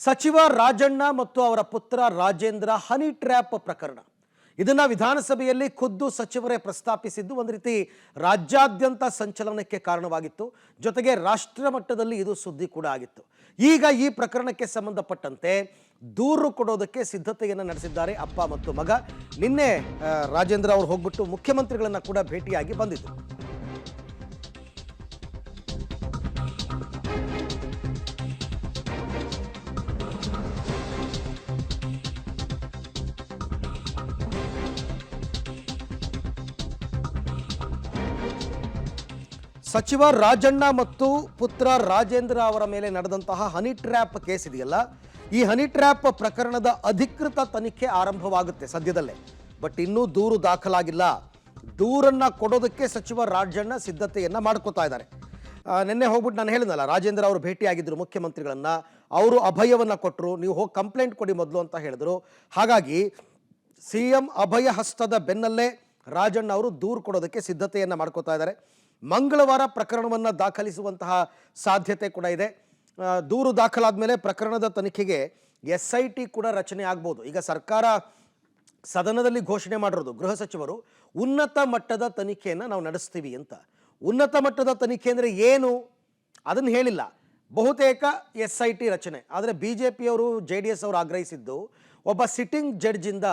ಸಚಿವ ರಾಜಣ್ಣ ಮತ್ತು ಅವರ ಪುತ್ರ ರಾಜೇಂದ್ರ ಹನಿ ಟ್ರ್ಯಾಪ್ ಪ್ರಕರಣ ಇದನ್ನ ವಿಧಾನಸಭೆಯಲ್ಲಿ ಖುದ್ದು ಸಚಿವರೇ ಪ್ರಸ್ತಾಪಿಸಿದ್ದು ಒಂದು ರೀತಿ ರಾಜ್ಯಾದ್ಯಂತ ಸಂಚಲನಕ್ಕೆ ಕಾರಣವಾಗಿತ್ತು. ಜೊತೆಗೆ ರಾಷ್ಟ್ರ ಮಟ್ಟದಲ್ಲಿ ಇದು ಸುದ್ದಿ ಕೂಡ ಆಗಿತ್ತು. ಈಗ ಈ ಪ್ರಕರಣಕ್ಕೆ ಸಂಬಂಧಪಟ್ಟಂತೆ ದೂರು ಕೊಡೋದಕ್ಕೆ ಸಿದ್ಧತೆಯನ್ನು ನಡೆಸಿದ್ದಾರೆ ಅಪ್ಪ ಮತ್ತು ಮಗ. ನಿನ್ನೆ ರಾಜೇಂದ್ರ ಅವರು ಹೋಗ್ಬಿಟ್ಟು ಮುಖ್ಯಮಂತ್ರಿಗಳನ್ನ ಕೂಡ ಭೇಟಿಯಾಗಿ ಬಂದಿದ್ದರು. ಸಚಿವ ರಾಜಣ್ಣ ಮತ್ತು ಪುತ್ರ ರಾಜೇಂದ್ರ ಅವರ ಮೇಲೆ ನಡೆದಂತಹ ಹನಿ ಟ್ರ್ಯಾಪ್ ಕೇಸ್ ಇದೆಯಲ್ಲ, ಈ ಹನಿ ಟ್ರ್ಯಾಪ್ ಪ್ರಕರಣದ ಅಧಿಕೃತ ತನಿಖೆ ಆರಂಭವಾಗುತ್ತೆ ಸದ್ಯದಲ್ಲೇ. ಬಟ್ ಇನ್ನೂ ದೂರು ದಾಖಲಾಗಿಲ್ಲ. ದೂರನ್ನ ಕೊಡೋದಕ್ಕೆ ಸಚಿವ ರಾಜಣ್ಣ ಸಿದ್ಧತೆಯನ್ನ ಮಾಡ್ಕೋತಾ ಇದ್ದಾರೆ. ನಿನ್ನೆ ಹೋಗ್ಬಿಟ್ಟು ನಾನು ಹೇಳಿದ್ನಲ್ಲ, ರಾಜೇಂದ್ರ ಅವರು ಭೇಟಿಯಾಗಿದ್ದರು ಮುಖ್ಯಮಂತ್ರಿಗಳನ್ನ. ಅವರು ಅಭಯವನ್ನ ಕೊಟ್ಟರು, ನೀವು ಹೋಗಿ ಕಂಪ್ಲೇಂಟ್ ಕೊಡಿ ಮೊದಲು ಅಂತ ಹೇಳಿದ್ರು. ಹಾಗಾಗಿ ಸಿಎಂ ಅಭಯ ಹಸ್ತದ ಬೆನ್ನಲ್ಲೇ ರಾಜಣ್ಣ ಅವರು ದೂರು ಕೊಡೋದಕ್ಕೆ ಸಿದ್ಧತೆಯನ್ನ ಮಾಡ್ಕೋತಾ ಇದ್ದಾರೆ. ಮಂಗಳವಾರ ಪ್ರಕರಣವನ್ನು ದಾಖಲಿಸುವಂತಹ ಸಾಧ್ಯತೆ ಕೂಡ ಇದೆ. ದೂರು ದಾಖಲಾದ ಮೇಲೆ ಪ್ರಕರಣದ ತನಿಖೆಗೆ SIT ಕೂಡ ರಚನೆ ಆಗ್ಬೋದು. ಈಗ ಸರ್ಕಾರ ಸದನದಲ್ಲಿ ಘೋಷಣೆ ಮಾಡಿರೋದು, ಗೃಹ ಸಚಿವರು ಉನ್ನತ ಮಟ್ಟದ ತನಿಖೆಯನ್ನು ನಾವು ನಡೆಸ್ತೀವಿ ಅಂತ. ಉನ್ನತ ಮಟ್ಟದ ತನಿಖೆ ಅಂದರೆ ಏನು ಅದನ್ನು ಹೇಳಿಲ್ಲ. ಬಹುತೇಕ SIT ರಚನೆ. ಆದರೆ BJPಯವರು JDS ಅವರು ಆಗ್ರಹಿಸಿದ್ದು ಒಬ್ಬ ಸಿಟ್ಟಿಂಗ್ ಜಡ್ಜಿಂದ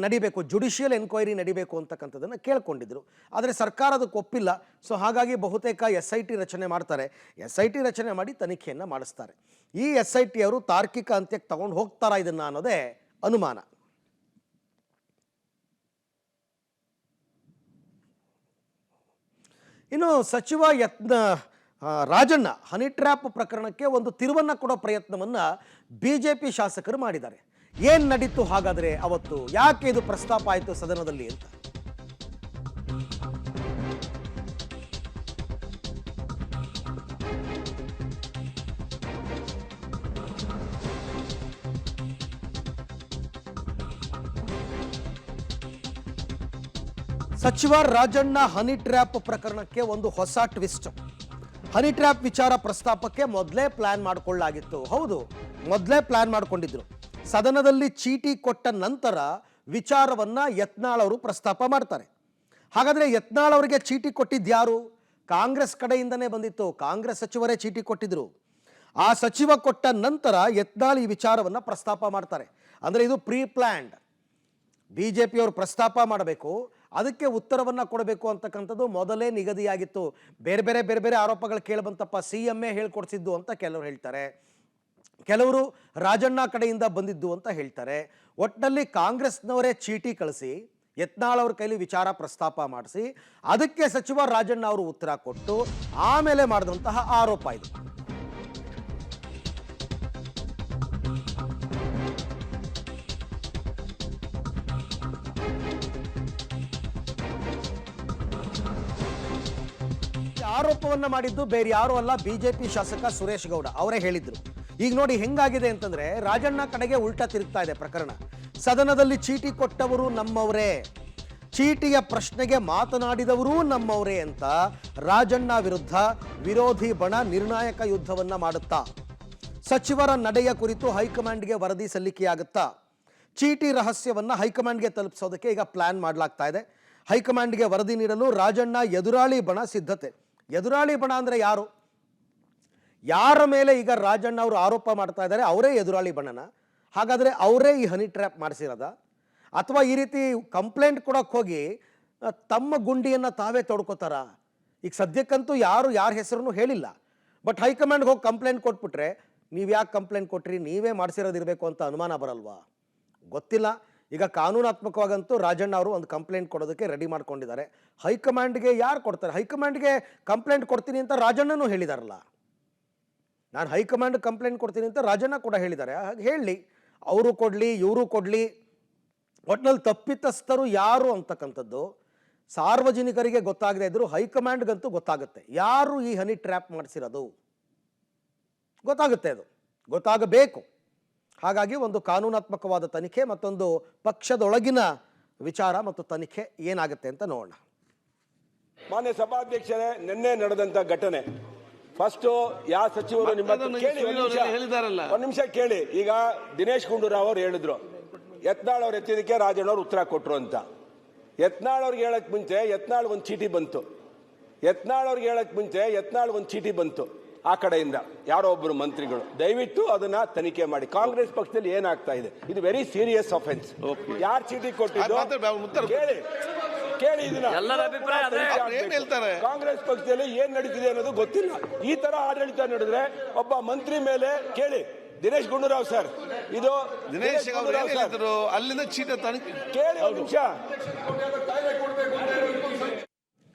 ನಡಿಬೇಕು, ಜುಡಿಷಿಯಲ್ ಎನ್ಕ್ವೈರಿ ನಡಿಬೇಕು ಅಂತಕ್ಕಂಥದ್ದನ್ನು ಕೇಳ್ಕೊಂಡಿದ್ರು. ಆದರೆ ಸರ್ಕಾರ ಅದಕ್ಕೆ ಒಪ್ಪಿಲ್ಲ. ಸೊ ಹಾಗಾಗಿ ಬಹುತೇಕ SIT ರಚನೆ ಮಾಡ್ತಾರೆ. SIT ರಚನೆ ಮಾಡಿ ತನಿಖೆಯನ್ನು ಮಾಡಿಸ್ತಾರೆ. ಈ SIT ಅವರು ತಾರ್ಕಿಕ ಅಂತ್ಯಕ್ಕೆ ತಗೊಂಡು ಹೋಗ್ತಾರಾ ಇದನ್ನು ಅನ್ನೋದೇ ಅನುಮಾನ. ಇನ್ನು ಸಚಿವ ರಾಜಣ್ಣ ಹನಿ ಟ್ರ್ಯಾಪ್ ಪ್ರಕರಣಕ್ಕೆ ಒಂದು ತಿರುವನ್ನ ಕೊಡೋ ಪ್ರಯತ್ನವನ್ನ BJP ಶಾಸಕರು ಮಾಡಿದ್ದಾರೆ. ಏನ್ ನಡೀತು ಹಾಗಾದ್ರೆ ಅವತ್ತು, ಯಾಕೆ ಇದು ಪ್ರಸ್ತಾಪ ಆಯಿತು ಸದನದಲ್ಲಿ ಅಂತ. ಸಚಿವ ರಾಜಣ್ಣ ಹನಿ ಟ್ರ್ಯಾಪ್ ಪ್ರಕರಣಕ್ಕೆ ಒಂದು ಹೊಸ ಟ್ವಿಸ್ಟ್. ಹನಿ ಟ್ರ್ಯಾಪ್ ವಿಚಾರ ಪ್ರಸ್ತಾಪಕ್ಕೆ ಮೊದಲೇ ಪ್ಲಾನ್ ಮಾಡಿಕೊಳ್ಳಲಾಗಿತ್ತು. ಹೌದು, ಮೊದಲೇ ಪ್ಲಾನ್ ಮಾಡಿಕೊಂಡಿದ್ರು. ಸದನದಲ್ಲಿ ಚೀಟಿ ಕೊಟ್ಟ ನಂತರ ವಿಚಾರವನ್ನ ಯತ್ನಾಳ್ ಅವರು ಪ್ರಸ್ತಾಪ ಮಾಡ್ತಾರೆ. ಹಾಗಾದ್ರೆ ಯತ್ನಾಳ್ ಅವರಿಗೆ ಚೀಟಿ ಕೊಟ್ಟಿದ್ಯಾರು? ಕಾಂಗ್ರೆಸ್ ಕಡೆಯಿಂದನೇ ಬಂದಿತ್ತು. ಕಾಂಗ್ರೆಸ್ ಸಚಿವರೇ ಚೀಟಿ ಕೊಟ್ಟಿದ್ರು. ಆ ಸಚಿವ ಕೊಟ್ಟ ನಂತರ ಯತ್ನಾಳ್ ಈ ವಿಚಾರವನ್ನ ಪ್ರಸ್ತಾಪ ಮಾಡ್ತಾರೆ. ಅಂದ್ರೆ ಇದು ಪ್ರೀ ಪ್ಲಾನ್ಡ್. BJP ಅವರು ಪ್ರಸ್ತಾಪ ಮಾಡಬೇಕು, ಅದಕ್ಕೆ ಉತ್ತರವನ್ನ ಕೊಡಬೇಕು ಅಂತಕ್ಕಂಥದ್ದು ಮೊದಲೇ ನಿಗದಿಯಾಗಿತ್ತು. ಬೇರೆ ಬೇರೆ ಆರೋಪಗಳು ಕೇಳಿಬಂತಪ್ಪ, CMA ಹೇಳ್ಕೊಡ್ಸಿದ್ದು ಅಂತ ಕೆಲವರು ಹೇಳ್ತಾರೆ, ಕೆಲವರು ರಾಜಣ್ಣ ಕಡೆಯಿಂದ ಬಂದಿದ್ದು ಅಂತ ಹೇಳ್ತಾರೆ. ಒಟ್ಟಿನಲ್ಲಿ ಕಾಂಗ್ರೆಸ್ನವರೇ ಚೀಟಿ ಕಳಿಸಿ ಯತ್ನಾಳ್ ಅವ್ರ ಕೈಲಿ ವಿಚಾರ ಪ್ರಸ್ತಾಪ ಮಾಡಿಸಿ ಅದಕ್ಕೆ ಸಚಿವ ರಾಜಣ್ಣ ಅವರು ಉತ್ತರ ಕೊಟ್ಟು ಆಮೇಲೆ ಮಾಡಿದಂತಹ ಆರೋಪ ಇದು. ಆರೋಪವನ್ನ ಮಾಡಿದ್ದು ಬೇರೆ ಯಾರು ಅಲ್ಲ, BJP ಶಾಸಕ ಸುರೇಶ್ ಗೌಡ ಅವರೇ ಹೇಳಿದ್ರು. ಈಗ ನೋಡಿ ಹೆಂಗಾಗಿದೆ ಅಂತಂದ್ರೆ, ರಾಜಣ್ಣ ಕಡೆಗೆ ಉಲ್ಟಾ ತಿರುಗ್ತಾ ಇದೆ ಪ್ರಕರಣ. ಸದನದಲ್ಲಿ ಚೀಟಿ ಕೊಟ್ಟವರು ನಮ್ಮವರೇ, ಚೀಟಿಯ ಪ್ರಶ್ನೆಗೆ ಮಾತನಾಡಿದವರೂ ನಮ್ಮವರೇ ಅಂತ ರಾಜಣ್ಣ ವಿರುದ್ಧ ವಿರೋಧಿ ಬಣ ನಿರ್ಣಾಯಕ ಯುದ್ಧವನ್ನ ಮಾಡುತ್ತಾ, ಸಚಿವರ ನಡೆಯ ಕುರಿತು ಹೈಕಮಾಂಡ್ಗೆ ವರದಿ ಸಲ್ಲಿಕೆಯಾಗುತ್ತಾ, ಚೀಟಿ ರಹಸ್ಯವನ್ನ ಹೈಕಮಾಂಡ್ಗೆ ತಲುಪಿಸೋದಕ್ಕೆ ಈಗ ಪ್ಲಾನ್ ಮಾಡಲಾಗ್ತಾ ಇದೆ. ಹೈಕಮಾಂಡ್ಗೆ ವರದಿ ನೀಡಲು ರಾಜಣ್ಣ ಎದುರಾಳಿ ಬಣ ಸಿದ್ಧತೆ. ಎದುರಾಳಿ ಬಣ ಅಂದ್ರೆ ಯಾರು? ಯಾರ ಮೇಲೆ ಈಗ ರಾಜಣ್ಣ ಅವರು ಆರೋಪ ಮಾಡ್ತಾ ಇದ್ದಾರೆ ಅವರೇ ಎದುರಾಳಿ ಬಣನ? ಹಾಗಾದ್ರೆ ಅವರೇ ಈ ಹನಿ ಟ್ರ್ಯಾಪ್ ಮಾಡಿಸಿರೋದ? ಅಥವಾ ಈ ರೀತಿ ಕಂಪ್ಲೇಂಟ್ ಕೊಡಕ್ಕೆ ಹೋಗಿ ತಮ್ಮ ಗುಂಡಿಯನ್ನು ತಾವೇ ತೊಡ್ಕೋತಾರ? ಈಗ ಸದ್ಯಕ್ಕಂತೂ ಯಾರ ಹೆಸರನ್ನು ಹೇಳಿಲ್ಲ. ಬಟ್ ಹೈಕಮಾಂಡ್ಗೆ ಹೋಗಿ ಕಂಪ್ಲೇಂಟ್ ಕೊಟ್ಬಿಟ್ರೆ, ನೀವು ಯಾಕೆ ಕಂಪ್ಲೇಂಟ್ ಕೊಟ್ರಿ, ನೀವೇ ಮಾಡಿಸಿರೋದಿರಬೇಕು ಅಂತ ಅನುಮಾನ ಬರಲ್ವಾ? ಗೊತ್ತಿಲ್ಲ. ಈಗ ಕಾನೂನಾತ್ಮಕವಾಗಂತೂ ರಾಜಣ್ಣ ಅವರು ಒಂದು ಕಂಪ್ಲೇಂಟ್ ಕೊಡೋದಕ್ಕೆ ರೆಡಿ ಮಾಡ್ಕೊಂಡಿದ್ದಾರೆ. ಹೈಕಮಾಂಡ್ಗೆ ಯಾರು ಕೊಡ್ತಾರೆ? ಹೈಕಮಾಂಡ್ಗೆ ಕಂಪ್ಲೇಂಟ್ ಕೊಡ್ತೀನಿ ಅಂತ ರಾಜಣ್ಣನೂ ಹೇಳಿದಾರಲ್ಲ. ನಾನು ಹೈಕಮಾಂಡ್ ಕಂಪ್ಲೇಂಟ್ ಕೊಡ್ತೀನಿ ಅಂತ ರಾಜಣ್ಣ ಕೂಡ ಹೇಳಿದ್ದಾರೆ. ಹಾಗೆ ಹೇಳಲಿ, ಅವರು ಕೊಡಲಿ, ಇವರು ಕೊಡಲಿ. ಒಟ್ಟಿನಲ್ಲಿ ತಪ್ಪಿತಸ್ಥರು ಯಾರು ಅಂತಕ್ಕಂಥದ್ದು ಸಾರ್ವಜನಿಕರಿಗೆ ಗೊತ್ತಾಗದೇ ಇದ್ರು ಹೈಕಮಾಂಡ್ಗಂತೂ ಗೊತ್ತಾಗುತ್ತೆ. ಯಾರು ಈ ಹನಿ ಟ್ರ್ಯಾಪ್ ಮಾಡಿಸಿರೋದು ಗೊತ್ತಾಗುತ್ತೆ, ಅದು ಗೊತ್ತಾಗಬೇಕು. ಹಾಗಾಗಿ ಒಂದು ಕಾನೂನಾತ್ಮಕವಾದ ತನಿಖೆ, ಮತ್ತೊಂದು ಪಕ್ಷದೊಳಗಿನ ವಿಚಾರ ಮತ್ತು ತನಿಖೆ ಏನಾಗುತ್ತೆ ಅಂತ ನೋಡೋಣ. ಮಾನ್ಯ ಸಭಾಧ್ಯಕ್ಷರೇ, ನಿನ್ನೆ ನಡೆದಂಥ ಘಟನೆ ಫಸ್ಟ್ ಯಾವ ಸಚಿವರು ನಿಮ್ಮ ಹತ್ರ ಕೇಳಿ, ಒಂದ್ ನಿಮಿಷ ಕೇಳಿ. ಈಗ ದಿನೇಶ್ ಗುಂಡೂರಾವ್ ಅವ್ರು ಹೇಳಿದ್ರು ಯತ್ನಾಳ್ ಅವ್ರು ಎತ್ತಿದಕ್ಕೆ ರಾಜಣ್ಣವ್ರು ಉತ್ತರ ಕೊಟ್ರು ಅಂತ. ಯತ್ನಾಳ್ ಅವ್ರಿಗೆ ಹೇಳಕ್ ಮುಂಚೆ ಯತ್ನಾಳ್ ಒಂದು ಚೀಟಿ ಬಂತು ಆ ಕಡೆಯಿಂದ ಯಾರೋ ಒಬ್ಬರು ಮಂತ್ರಿಗಳು. ದಯವಿಟ್ಟು ಅದನ್ನ ತನಿಖೆ ಮಾಡಿ. ಕಾಂಗ್ರೆಸ್ ಪಕ್ಷದಲ್ಲಿ ಏನಾಗ್ತಾ ಇದೆ, ಇದು ವೆರಿ ಸೀರಿಯಸ್ ಅಫೆನ್ಸ್. ಯಾರು ಚೀಟಿ ಕೊಟ್ಟಿದ್ದು ಕೇಳಿ ಇದನ್ನ. ಕಾಂಗ್ರೆಸ್ ಪಕ್ಷದಲ್ಲಿ ಏನ್ ನಡೀತಿದೆ ಅನ್ನೋದು ಗೊತ್ತಿಲ್ಲ. ಈ ತರ ಆಡಳಿತ ನಡೆದ್ರೆ ಒಬ್ಬ ಮಂತ್ರಿ ಮೇಲೆ ಕೇಳಿ. ದಿನೇಶ್ ಗುಂಡೂರಾವ್ ಸರ್, ಇದು ದಿನೇಶ್ ಅಲ್ಲಿಂದ ಚೀಟಿ ಕೇಳಿ ಒಂದು ನಿಮಿಷ.